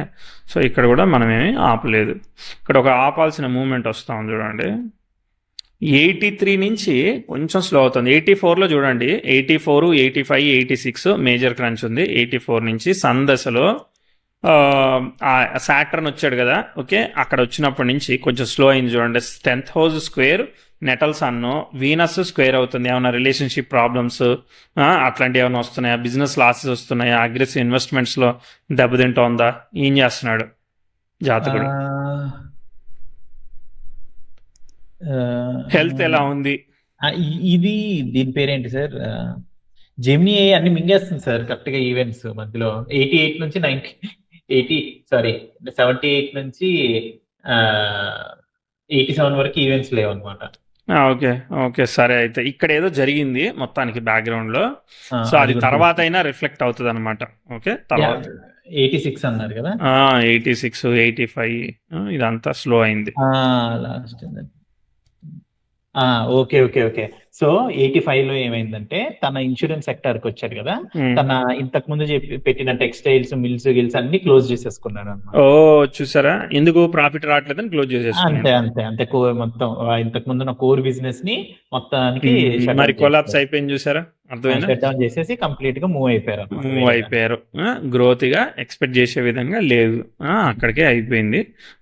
సో ఇక్కడ కూడా మనమేమి ఆపలేదు. ఇక్కడ ఒక ఆపాల్సిన మూమెంట్ వస్తా ఉంది చూడండి. 83 నుంచి కొంచెం స్లో అవుతుంది. 84లో చూడండి, 84, 85, 86 మేజర్ క్రంచ్ ఉంది. 84 నుంచి సన్ దశలో సాటర్న్ వచ్చాడు కదా. ఓకే, అక్కడ వచ్చినప్పటి నుంచి కొంచెం స్లో అయింది చూడండి. 10th house square natal sun, Venus square అవుతుంది. ఏమైనా రిలేషన్షిప్ ప్రాబ్లమ్స్ అట్లాంటివి ఏమైనా వస్తున్నాయా, బిజినెస్ లాసెస్ వస్తున్నాయా, అగ్రెసివ్ ఇన్వెస్ట్మెంట్స్లో దెబ్బతింటోందా, ఏం చేస్తున్నాడు జాతకుడు, హెల్త్ ఎలా ఉంది? ఇది దీని పేరేంటి సార్? జెమినీ అన్ని మింగేస్తుంది సార్ కరెక్ట్ గా ఈవెంట్స్ మధ్యలో. 88 నుంచి 78 నుంచి 87 వరకు ఈవెంట్స్ లేవు అనమాట. ఓకే ఓకే సరే, అయితే ఇక్కడ ఏదో జరిగింది మొత్తానికి బ్యాక్గ్రౌండ్ లో, సో అది తర్వాత అయినా రిఫ్లెక్ట్ అవుతుంది అనమాట. ఓకే, తర్వాత 86 అన్నారు కదా, 86, 85 ఇదంతా స్లో అయింది. Last okay okay okay. So 85 లో ఏమైందంటే తన ఇన్సూరెన్స్ సెక్టర్ కి వచ్చాడు కదా, తన ఇంతకు ముందు పెట్టిన టెక్స్టైల్స్, మిల్స్ గిల్స్ అన్ని క్లోజ్ చేసేసుకున్నాడు అన్నమాట. ఓ చూసారా, ఎందుకు ప్రాఫిట్ రావట్లేదని క్లోజ్ చేసేసుకున్నాడు. అంతే మొత్తం ఇంతకు ముందు ఉన్న కోర్ బిజినెస్ ని మొత్తానికి మరి కొలాప్స్ అయిపోయింది చూసారా, అర్థమైందా? షట్ డౌన్ చేసేసి కంప్లీట్ గా మూవ్ అయిపోయారు. గ్రోత్ గా ఎక్స్పెక్ట్ చేసే విధంగా లేదు, అక్కడికే అయిపోయింది.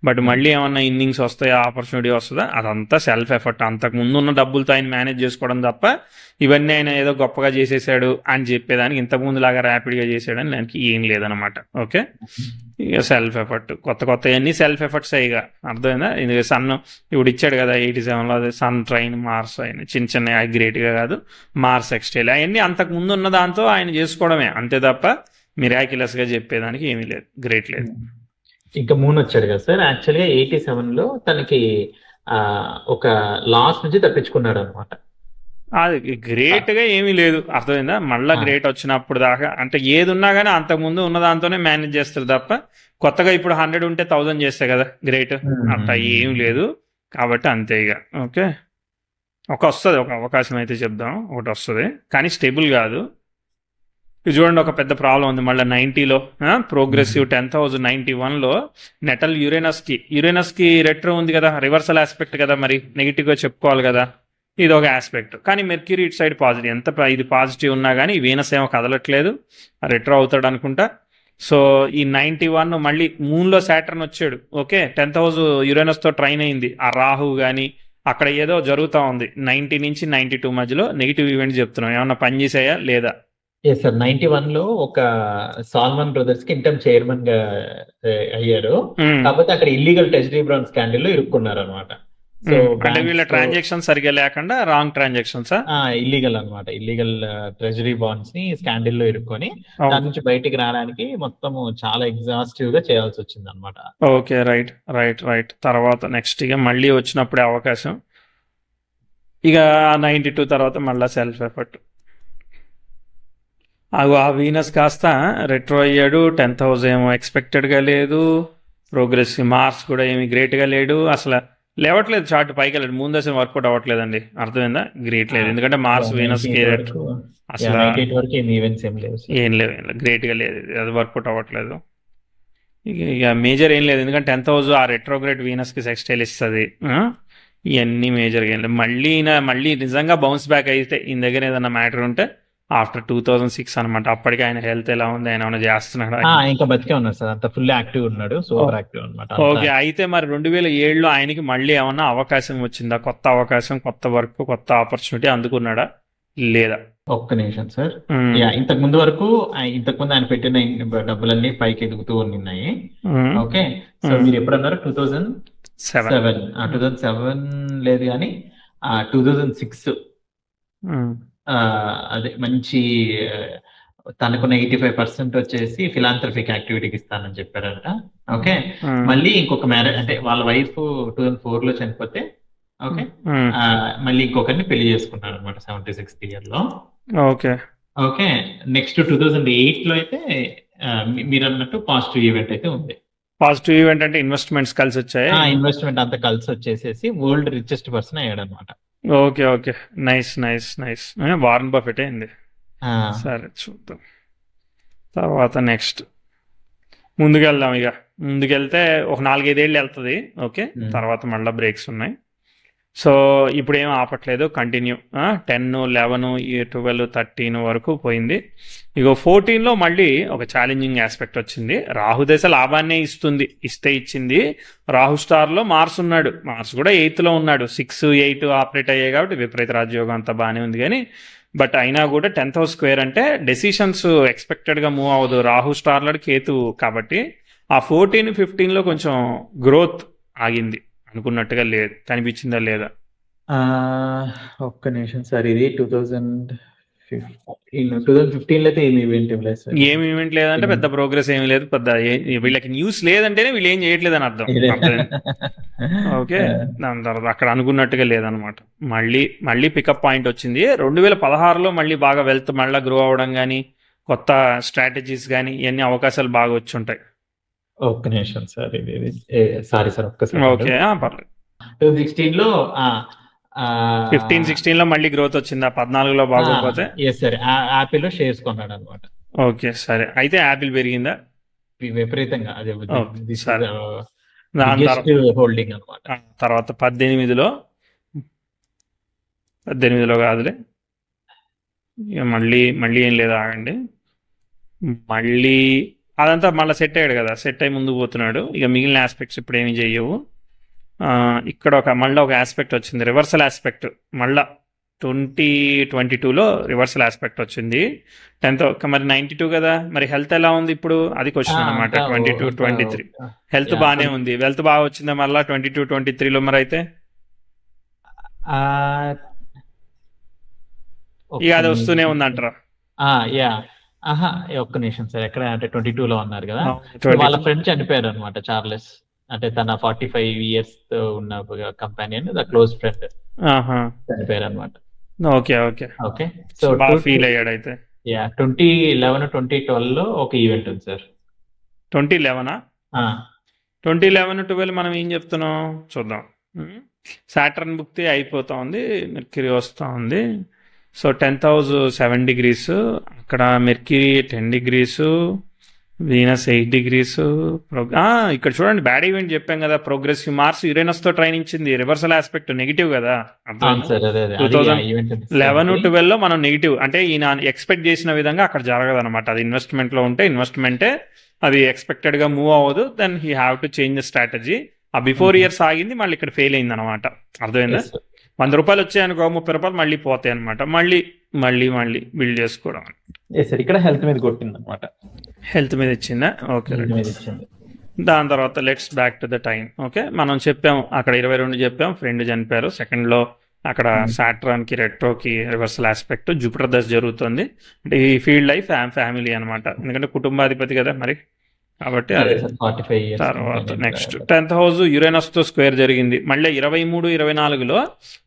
బట్ మళ్ళీ ఏమన్నా ఇన్నింగ్స్ వస్తాయా, ఆపర్చునిటీ వస్తుందా, అదంతా సెల్ఫ్ ఎఫర్ట్. అంతకు ముందు ఉన్న డబ్బులతో ఆయన మేనేజ్ చేసుకోవడం తప్ప ఇవన్నీ ఆయన ఏదో గొప్పగా చేసేసాడు అని చెప్పేదానికి, ఇంతకుముందు లాగా ర్యాపిడ్గా చేసాడని దానికి ఏం లేదనమాట. ఓకే, ఇక సెల్ఫ్ ఎఫర్ట్, కొత్త అన్ని సెల్ఫ్ ఎఫర్ట్స్ ఇక, అర్థమైందా? ఇది సన్ ఇప్పుడు ఇచ్చాడు కదా 87లో, అది సన్ ట్రైన్, మార్స్ అయిన చిన్న గ్రేట్గా కాదు, మార్స్ ఎక్స్టైల్ అవన్నీ అంతకు ముందు ఉన్న దాంతో ఆయన చేసుకోవడమే అంతే తప్ప మిరాక్యులస్ గా చెప్పేదానికి ఏమీ లేదు, గ్రేట్ లేదు. ఇంకా మూన్ వచ్చాడు కదా సార్, యాక్చువల్గా 87లో తనకి ఒక లాస్ నుంచి తప్పించుకున్నాడు అనమాట. అది గ్రేట్ గా ఏమీ లేదు, అర్థమైందా? మళ్ళా గ్రేట్ వచ్చినప్పుడు దాకా అంటే ఏది ఉన్నా కానీ అంతకు ముందు ఉన్న దాంతోనే మేనేజ్ చేస్తారు తప్ప కొత్తగా ఇప్పుడు 100 ఉంటే 1000 చేస్తే కదా గ్రేట్, అట్లా ఏం లేదు. కాబట్టి అంతే ఇక. ఓకే, వస్తుంది ఒక అవకాశం అయితే చెప్దాం, ఒకటి వస్తుంది కానీ స్టేబుల్ కాదు. ఇది చూడండి, ఒక పెద్ద ప్రాబ్లం ఉంది మళ్ళీ 90లో. ప్రోగ్రెసివ్ 10,091లో నెటల్ యురేనస్ కి రెట్రో ఉంది కదా, రివర్సల్ ఆస్పెక్ట్ కదా, మరి నెగిటివ్ గా చెప్పుకోవాలి కదా, ఇది ఒక ఆస్పెక్ట్. కానీ మెర్క్యూరీ ఇటు సైడ్ పాజిటివ్, ఎంత ఇది పాజిటివ్ ఉన్నా కానీ వీనస్ ఏమో కదలట్లేదు, రెట్రో అవుతాడు అనుకుంటా. సో ఈ 91 మళ్ళీ మూన్లో సాటర్న్ వచ్చాడు. ఓకే, 10th హౌస్ యురేనస్తో ట్రైన్ అయింది. ఆ రాహు కానీ అక్కడ ఏదో జరుగుతూ ఉంది. 90 నుంచి 92 మధ్యలో నెగిటివ్ ఈవెంట్స్ చెప్తున్నాం, ఏమన్నా పని చేసాయా లేదా? ఎస్ సార్, 91లో ఒక సాల్మన్ బ్రదర్స్ కి ఇంటర్మ్ చైర్మన్ గా అయ్యారు. కాకపోతే అక్కడ ఇల్లీగల్ ట్రెజరీ బాండ్ స్కాండల్ లో ఇరుక్కున్నారు అనమాట. అంటే వీళ్ళ ట్రాన్సాక్షన్ సరిగా లేకుండా రాంగ్ ట్రాన్సాక్షన్స్, ఇల్లీగల్ అనమాట. ఇల్లీగల్ ట్రెజరీ బాండ్స్ ని స్కాండల్ లో ఇరుక్కొని దాని నుంచి బయటికి రావడానికి మొత్తం చాలా ఎగ్జాస్టివ్ గా చేయాల్సి వచ్చింది అనమాట. Okay, right. తర్వాత నెక్స్ట్ ఇక మళ్ళీ వచ్చినప్పుడే అవకాశం. ఇక 92 తర్వాత మళ్ళీ సెల్ఫ్ ఎఫర్ట్. ఆ వీనస్ కాస్త రెట్రో అయ్యాడు. 10,000 ఏమో ఎక్స్పెక్టెడ్గా లేదు. ప్రోగ్రెసివ్ మార్స్ కూడా ఏమి గ్రేట్గా లేడు. అసలు లేవట్లేదు, చార్ట్ పైకి వెళ్ళాడు. ముందు వర్కౌట్ అవ్వట్లేదండి. అర్థమైందా? గ్రేట్ లేదు, ఎందుకంటే మార్స్ వీనస్కి అసలు 98 వరకు ఏం ఈవెంట్స్ ఏం లేవు సార్. ఏం లేవు, గ్రేట్గా లేదు, అది వర్కౌట్ అవ్వట్లేదు. ఇక మేజర్ ఏం లేదు, ఎందుకంటే 10,000 ఆ రెట్రోగ్రేట్ వీనస్కి సెక్స్టైల్ ఇస్తుంది. ఇవన్నీ మేజర్గా ఏం లేదు. మళ్ళీ నిజంగా బౌన్స్ బ్యాక్ అయితే ఈయన దగ్గర ఏదైనా మ్యాటర్ ఉంటే ఆఫ్టర్ 2006 అనమాట. అప్పటికి ఆయన హెల్త్ ఎలా ఉంది, ఆయన ఏమైనా చేస్తున్నాడు? ఇంకా బతికే ఉన్నారు సార్, అంత ఫుల్ యాక్టివ్ ఉన్నాడు, సూపర్ యాక్టివ్ అనమాట. ఓకే, అయితే మరి 2007లో ఆయనకి మళ్ళీ ఏమన్నా అవకాశం వచ్చిందా? కొత్త అవకాశం, కొత్త వర్క్, కొత్త ఆపర్చునిటీ అందుకున్నాడా లేదా? ఒక్క నిమిషం సార్. ఇంతకు ముందు ఆయన పెట్టిన డబ్బులన్నీ పైకి ఎదుగుతూ ఉన్నాయి. ఓకే, సో మీరు ఎప్పుడన్నారు? 2007. 2007 లేదు కానీ 2006 అదే మంచి తనకున్న 85% వచ్చేసి ఫిలాంథ్రఫిక్ యాక్టివిటీకి ఇస్తానని చెప్పారంట. ఓకే, మళ్ళీ ఇంకొక మ్యారేజ్, అంటే వాళ్ళ వైఫ్ 2004లో చనిపోతే, ఓకే, మళ్ళీ ఇంకొకరిని పెళ్లి చేసుకున్నారు అనమాట 76th ఇయర్లో. ఓకే ఓకే, నెక్స్ట్ 2008లో అయితే మీరు అన్నట్టు పాజిటివ్ ఈవెంట్ అయితే ఉంది. పాజిటివ్ ఈవెంట్ అంటే ఇన్వెస్ట్మెంట్స్ కలిసి వచ్చాయి. ఇన్వెస్ట్మెంట్ అంతా కలిసి వచ్చేసేసి వరల్డ్ రిచెస్ట్ పర్సన్ అయ్యాడు అనమాట. Okay okay, nice nice nice. Warren Buffett అయింది. సరే, చూద్దాం తర్వాత నెక్స్ట్ ముందుకెళ్దాం. ఇక ముందుకెళ్తే ఒక 4-5 ఏళ్ళు వెళ్తుంది. ఓకే, తర్వాత మళ్ళీ బ్రేక్స్ ఉన్నాయి. సో ఇప్పుడు ఏం ఆపట్లేదు, కంటిన్యూ. 10, 11, 12, 13 వరకు పోయింది. ఇగో 14లో మళ్ళీ ఒక ఛాలెంజింగ్ ఆస్పెక్ట్ వచ్చింది. రాహుదశ లాభాన్నే ఇచ్చింది. రాహు స్టార్లో మార్స్ ఉన్నాడు. మార్స్ కూడా 8లో ఉన్నాడు. 6, 8 ఆపరేట్ అయ్యాయి కాబట్టి విపరీత రాజయోగం అంతా బాగానే ఉంది. కానీ బట్ అయినా కూడా 10th హౌస్ స్క్వేర్ అంటే డెసిషన్స్ ఎక్స్పెక్టెడ్గా మూవ్ అవ్వదు. రాహు స్టార్లో కేతు కాబట్టి ఆ 14, 15లో కొంచెం గ్రోత్ ఆగింది. అనుకున్నట్టుగా లేదు, కనిపించిందా లేదా? ఒక్క నిమిషం సార్. ఇది 2015లో అయితే ఏమి ఈవెంట్ లేదు సార్. ఏమి ఈవెంట్ లేదంటే పెద్ద ప్రోగ్రెస్ ఏమి లేదు. పెద్ద వీళ్ళకి న్యూస్ లేదంటేనే వీళ్ళు ఏం చేయట్లేదు అని అర్థం. ఓకే, దాని తర్వాత అక్కడ అనుకున్నట్టుగా లేదనమాట. మళ్ళీ పికప్ పాయింట్ వచ్చింది. 2016లో మళ్ళీ బాగా వెల్త్ మళ్ళీ గ్రో అవ్వడం కానీ, కొత్త స్ట్రాటజీస్ కానీ, ఇవన్నీ అవకాశాలు బాగా వచ్చి ఉంటాయి. ఒక్క నిమిషం సార్. ఇది సారీ సార్, ఒక్కసారి. ఓకే, పర్లేదు. 2016లో 15-16లో మళ్ళీ గ్రోత్ వచ్చిందా? 14లో బాగోకపోతే సార్ యాపిల్ షేర్స్ కొన్నాడు అనమాట. ఓకే, సరే. అయితే యాపిల్ పెరిగిందా? విపరీతంగా. అదే హోల్డింగ్ అనమాట. తర్వాత 18లో కాదులే, ఇక మళ్ళీ ఏం లేదు, ఆగండి. మళ్ళీ అదంతా మళ్ళీ సెట్ అయ్యాడు కదా, సెట్ అయ్యి ముందుకు పోతున్నాడు. ఇక మిగిలిన ఆస్పెక్ట్స్ ఇప్పుడు ఏమి చెయ్యవు. ఇక్కడ మళ్ళీ ఒక ఆస్పెక్ట్ వచ్చింది, రివర్సల్ ఆస్పెక్ట్. మళ్ళీ 2022లో రివర్సల్ ఆస్పెక్ట్ వచ్చింది. 10th మరి 92 కదా, మరి హెల్త్ ఎలా ఉంది ఇప్పుడు? అది క్వశ్చన్ అనమాట. 22, 23 హెల్త్ బాగానే ఉంది. వెల్త్ బాగా వచ్చిందా మళ్ళీ 22, 23లో? మరి అయితే ఇక అది వస్తూనే ఉందంటారా? ఒక్క నిమిషం సార్. ఎక్కడ అంటే 22లో అన్నారు కదా, వాళ్ళ ఫ్రెండ్ చనిపోయారు అనమాట, చార్లెస్. అంటే తన 45 years ఉన్న కంపానియన్, ద క్లోజ్ ఫ్రెండ్ చనిపోయారు అనమాట. Okay okay okay, so feel అయ్యాడు అయితే. 2011, 2012లో ఒక ఈవెంట్ ఉంది సార్. 2011 2011-12 మనం ఏం చెప్తున్నాం చూద్దాం. సాటర్న్ భుక్తి అయిపోతా ఉంది, మెర్క్యూరీ వస్తూ ఉంది. సో 10th house 7 degrees, అక్కడ మెర్క్యూరీ 10 degrees, వీనస్ 8 degrees. ఇక్కడ చూడండి, బ్యాడ్ ఈవెంట్ చెప్పాం కదా, ప్రోగ్రెసివ్ మార్స్ యురేనస్తో ట్రైన్ ఇచ్చింది. రివర్సల్ ఆస్పెక్ట్ నెగిటివ్ కదా. 2011-12లో మనం నెగిటివ్ అంటే ఈయన ఎక్స్పెక్ట్ చేసిన విధంగా అక్కడ జరగదు అనమాట. అది ఇన్వెస్ట్మెంట్లో ఉంటే ఇన్వెస్ట్మెంటే, అది ఎక్స్పెక్టెడ్గా మూవ్ అవ్వదు. Then he have to change the strategy. ఆ బిఫోర్ ఇయర్స్ ఆగింది, మళ్ళీ ఇక్కడ ఫెయిల్ అయింది అనమాట. అర్థమైందా? 100 రూపాయలు వచ్చాయనుకో, 30 రూపాయలు మళ్ళీ పోతాయి అనమాట. మళ్ళీ బిల్డ్ చేసుకోవడం. ఇక్కడ హెల్త్ మీద కొట్టింది అనమాట. హెల్త్ మీద ఇచ్చిందా? ఓకే. దాని తర్వాత let's back to the time. Okay, మనం చెప్పాం అక్కడ 22 చెప్పాం, ఫ్రెండ్ చనిపోయారు. సెకండ్లో అక్కడ సాట్రాన్కి రెట్రోకి రివర్సల్ ఆస్పెక్ట్, జూపిటర్ దశ జరుగుతుంది. అంటే ఈ ఫీల్డ్ లైఫ్ ఫ్యామిలీ అనమాట, ఎందుకంటే కుటుంబాధిపతి కదా మరి, కాబట్టి అదే. తర్వాత నెక్స్ట్ 10th house యురేనస్తో స్క్వేర్ జరిగింది. మళ్ళీ 23, 24లో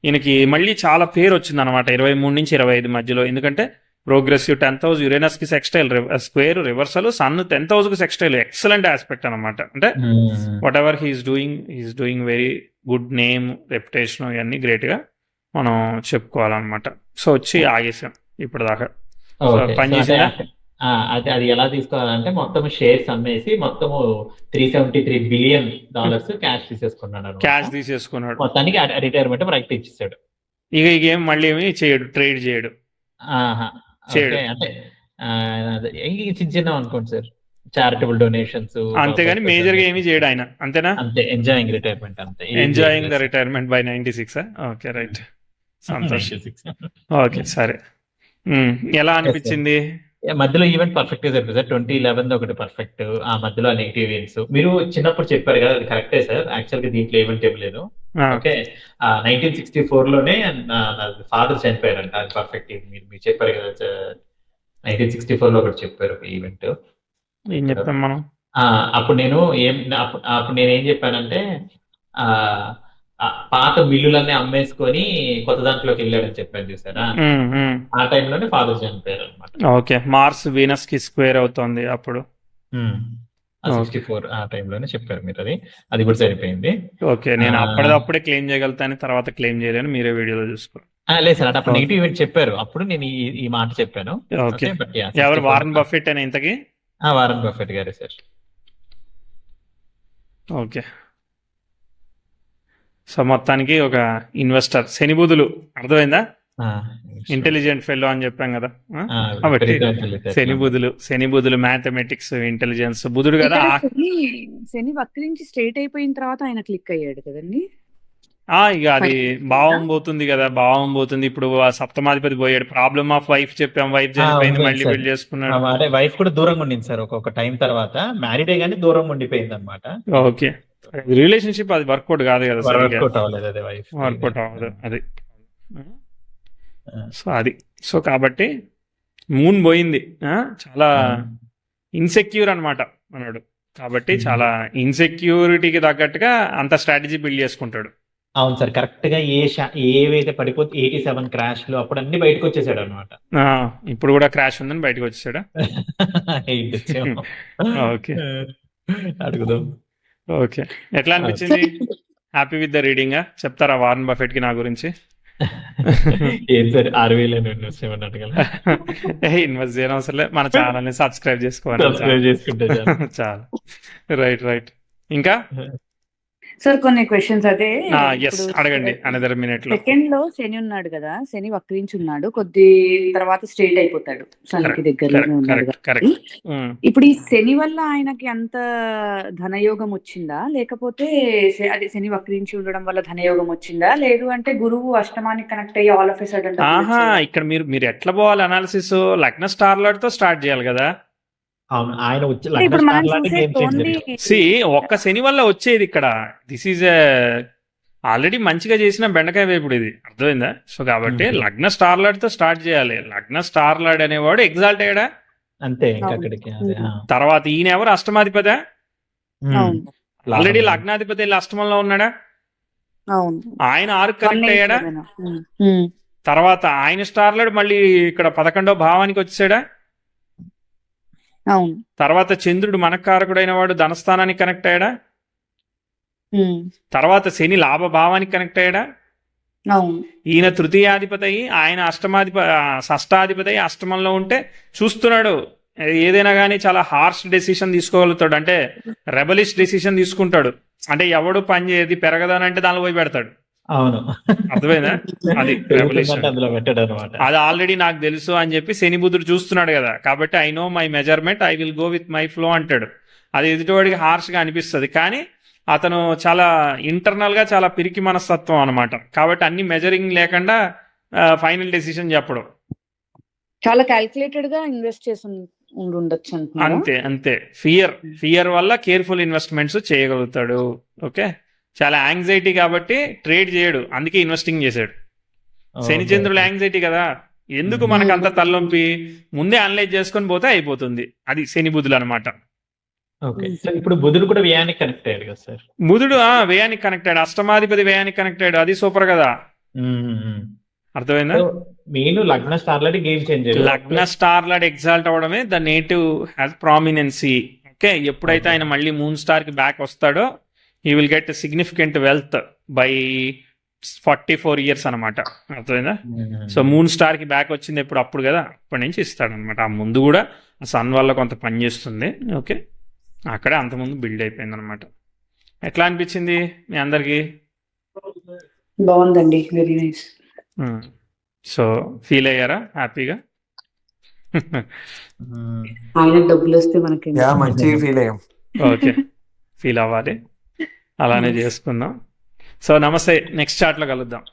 ఈయనకి మళ్ళీ చాలా పేరు వచ్చింది అనమాట. 23 నుంచి 25 మధ్యలో, ఎందుకంటే ప్రోగ్రెసివ్ 10th హౌస్ యురేనస్ కి sextile square reversal sun 10th house కి సెక్స్టైల్ ఎక్సలెంట్ ఆస్పెక్ట్ అనమాట. అంటే whatever he is doing very good name reputation ఇవన్నీ గ్రేట్ గా మనం చెప్పుకోవాలన్నమాట. సో వచ్చి ఆగేసాం ఇప్పుడు దాకా. పని చేసిందా? అది ఎలా తీసుకోవాలంటే మొత్తం షేర్స్ అమ్మేసి మొత్తం $373 బిలియన్ క్యాష్ తీసేసుకున్నాడు. క్యాష్ తీసేసుకున్నాడు మొత్తానికి రిటైర్మెంట్ రైట్ ఇచ్చేసాడు. ఇక ఏం మళ్ళీ ఏమి చేయడు, ట్రేడ్ చేయడు. అంటే చిన్న చిన్న అనుకోండి సార్, చారిటబుల్ డొనేషన్స్ అంతేగాని మేజర్ గా ఏమీ చేయడు ఆయన. అంతేనా? అంతే, ఎంజాయింగ్ రిటైర్మెంట్. అంతే, enjoying the retirement by 96. Okay, right, సంతోషం. ఓకే, సరే. ఎలా అనిపించింది? మధ్యలో ఈవెంట్ పర్ఫెక్ట్ గా జరిగింది సార్. 2011 ఒకటి పర్ఫెక్ట్, ఆ మధ్యలో నెగిటివ్ ఈవెంట్స్. మీరు చిన్నప్పుడు చెప్పారు కదా, అది కరెక్టే సార్. యాక్చువల్ గా దీంట్లో ఈవెంట్ ఏం లేదు. ఓకే, 1964 లోనే నా ఫాదర్ చనిపోయారంట. అది పర్ఫెక్ట్. మీరు చెప్పారు కదా 1964 లో ఒకటి చెప్పారు ఈవెంట్. ఏం చెప్తాం మనం? అప్పుడు నేను ఏం చెప్పానంటే పాత మిల్లులన్నీ అమ్మేసుకొని కొత్త దాంట్లోకి వెళ్ళాడని చెప్పాను చూసారా. ఆ టైంలోనే ఫాదర్ చనిపోయారు అనమాట. ఓకే, మార్స్ వీనస్ కి స్క్వేర్ అవుతుంది అప్పుడు. 64 ఆ టైంలోనే చెప్పారు మీరు. అది కూడా సరిపోయింది. ఓకే, నేను అప్పటిదప్పుడే క్లెయిమ్ చేయగలుగుతాను, తర్వాత క్లెయిమ్ చేయలేను, మీరే వీడియోలో చూసుకో. లేదు సార్, అప్పుడు నెగిటివ్ ఈవెంట్ చెప్పారు, అప్పుడు నేను ఈ మాట చెప్పాను. ఓకే, ఎవరు? వారన్ బఫెట్ అని ఇంతకి? వారన్ బఫెట్ గారే సార్. ఓకే, సో మొత్తానికి ఒక ఇన్వెస్టర్ శనిబుధులు, అర్థమైందా? ఇంటెలిజెంట్ ఫెలో అని చెప్పాం కదా, కాబట్టి శనిబుధులు మ్యాథమెటిక్స్, ఇంటెలిజెన్స్, బుధుడు కదా. శని వక్రించి స్ట్రేట్ అయిపోయిన తర్వాత ఆయన క్లిక్ అయ్యాడు కదండి. ఇక అది భావం పోతుంది కదా, భావం పోతుంది. ఇప్పుడు సప్తమాధిపతి పోయాడు, ప్రాబ్లమ్ ఆఫ్ వైఫ్ చెప్పాం, వైఫ్ చనిపోయింది, మళ్ళీ పెళ్లి చేసుకున్నాడు. అంటే వైఫ్ కూడా దూరంగా ఉండింది సార్, ఒక్కొక్క టైం తర్వాత మ్యారీడ్ గానీ దూరంగా ఉండిపోయింది అనమాట. ఓకే, రిలేషన్షిప్ అది వర్కౌట్ కాదు కదా సార్, వర్కౌట్ అవ్వదు అది. సో అది, సో కాబట్టి మూన్ పోయింది, చాలా ఇన్సెక్యూర్ అనమాట మనడు. కాబట్టి చాలా ఇన్సెక్యూరిటీకి తగ్గట్టుగా అంత స్ట్రాటజీ బిల్డ్ చేసుకుంటాడు. అవును సార్, కరెక్ట్ గా ఏవైతే పడిపోతే 87 క్రాష్ లో అప్పుడు అన్ని బయటకు వచ్చేసాడు అనమాట. ఇప్పుడు కూడా క్రాష్ ఉందని బయటకు వచ్చేసాడా? ఓకే, అడుగుదాం. ఓకే, ఎట్లా అనిపించింది? Happy with the reading? చెప్తారా వారన్ బఫెట్ కి నా గురించి? ఏం సార్, 6,000 ఇన్వెస్ట్ చేయడం అవసరం లేదు, మన ఛానల్ ని సబ్స్క్రైబ్ చేసుకోవాలి చాలా. రైట్, ఇంకా సార్ కొన్ని క్వశ్చన్స్ అదే అడగండి. అనదర్ మినిట్ లో సెకండ్ లో శని ఉన్నాడు కదా, శని వక్రించి ఉన్నాడు, కొద్ది తర్వాత స్ట్రేట్ అయిపోతాడు, సన్కి దగ్గరలోనే ఉన్నాడు కదా. ఇప్పుడు ఈ శని వల్ల ఆయనకి అంత ధనయోగం వచ్చిందా, లేకపోతే అదే శని వక్రించి ఉండడం వల్ల ధనయోగం వచ్చిందా, లేదు అంటే గురువు అష్టమానికి కనెక్ట్ అయ్యి ఆల్ ఆఫ్ ఎ సడన్? ఇక్కడ మీరు ఎట్లా పోవాలి అనాలిసిస్? లగ్న స్టార్ లాడ్ తో స్టార్ట్ చేయాలి కదా. ఆయన ఒక్క శని వల్ల వచ్చేది ఇక్కడ. దిస్ ఈజ్ ఆల్రెడీ మంచిగా చేసిన బెండకాయ వేపుడు ఇది, అర్థమైందా? సో కాబట్టి లగ్న స్టార్ లాడ్ తో స్టార్ట్ చేయాలి. లగ్న స్టార్ లాడ్ అనేవాడు ఎగ్జాల్ట్ అయ్యాడా, అంతే. తర్వాత ఈయన ఎవరు? అష్టమాధిపతి. ఆల్రెడీ లగ్నాధిపతి వెళ్ళి అష్టమంలో ఉన్నాడా? ఆయన 6 కనెక్ట్ అయ్యాడా? తర్వాత ఆయన స్టార్ లాడ్ మళ్ళీ ఇక్కడ 11వ భావానికి వచ్చాడా? తర్వాత చంద్రుడు మనకారకుడైన వాడు ధనస్థానానికి కనెక్ట్ అయ్యాడా? తర్వాత శని లాభ భావానికి కనెక్ట్ అయ్యాడా? ఈయన తృతీయాధిపతి అయ్యి ఆయన షష్టాధిపతి అయ్యి అష్టమంలో ఉంటే చూస్తున్నాడు. ఏదైనా కానీ చాలా హార్ష్ డెసిషన్ తీసుకోగలుగుతాడు, అంటే రెబలిష్ డెసిషన్ తీసుకుంటాడు. అంటే ఎవడు పని చేయది పెరగదానంటే దానిలో పోయి పెడతాడు. అవును, అర్థమైందా? అది అది ఆల్రెడీ నాకు తెలుసు అని చెప్పి శని బుధుడు చూస్తున్నాడు కదా, కాబట్టి I know my measurement, I will go with my flow అంటాడు. అది ఎదుటివాడికి హార్ష్ గా అనిపిస్తుంది, కానీ అతను చాలా ఇంటర్నల్ గా చాలా పిరికి మనస్తత్వం అనమాట. కాబట్టి అన్ని మెజరింగ్ లేకుండా ఫైనల్ డెసిషన్ చెప్పడం. చాలా క్యాల్కులేటెడ్ గా ఇన్వెస్ట్ చేసి ఉండొచ్చు. అంతే. ఫియర్ వల్ల కేర్ఫుల్ ఇన్వెస్ట్మెంట్స్ చేయగలుగుతాడు. ఓకే, చాలా యాంగ్జైటీ కాబట్టి ట్రేడ్ చేయడు, అందుకే ఇన్వెస్టింగ్ చేశాడు. శని చంద్రులు యాంగ్జైటీ కదా, ఎందుకు మనకు అంత తలనొప్పి, ముందే అనలైజ్ చేసుకొని పోతే అయిపోతుంది. అది శని బుధులు అనమాట. ఇప్పుడు బుధుడు కూడా వ్యయానికి కనెక్ట్ అయ్యాడు కదా సార్. బుధుడు వ్యయానికి కనెక్ట్ అయ్యాడు, అష్టమాధిపతి వ్యయానికి కనెక్ట్ అయ్యాడు, అది సూపర్ కదా. అర్థమైందా? మెయిన్ లగ్న స్టార్ లాంటి గేమ్ చేంజర్. లగ్న స్టార్ లాడ్ ఎగ్జాల్ట్ అవడమే the native has prominency. Okay, ఎప్పుడైతే ఆయన మళ్ళీ మూన్ స్టార్ కి బ్యాక్ వస్తాడో he will get significant wealth by 44 years అనమాట. అర్థమైందా? సో మూన్ స్టార్ కి బ్యాక్ వచ్చింది ఎప్పుడు, అప్పుడు కదా, అప్పటి నుంచి ఇస్తాడు అనమాట. ఆ ముందు కూడా సన్ వల్ల కొంత పని చేస్తుంది. ఓకే, అక్కడే అంతకుముందు బిల్డ్ అయిపోయింది అనమాట. ఎట్లా అనిపించింది మీ అందరికి? బాగుందండి, వెరీ నైస్. సో ఫీల్ అయ్యారా హ్యాపీగా? ఆయన డబ్బులు వస్తే మనకి మంచిగా ఫీల్ అయ్యాం. ఓకే, ఫీల్ అవ్వాలి, అలానే చేసుకుందాం. సో నమస్తే, నెక్స్ట్ చాట్లో కలుద్దాం.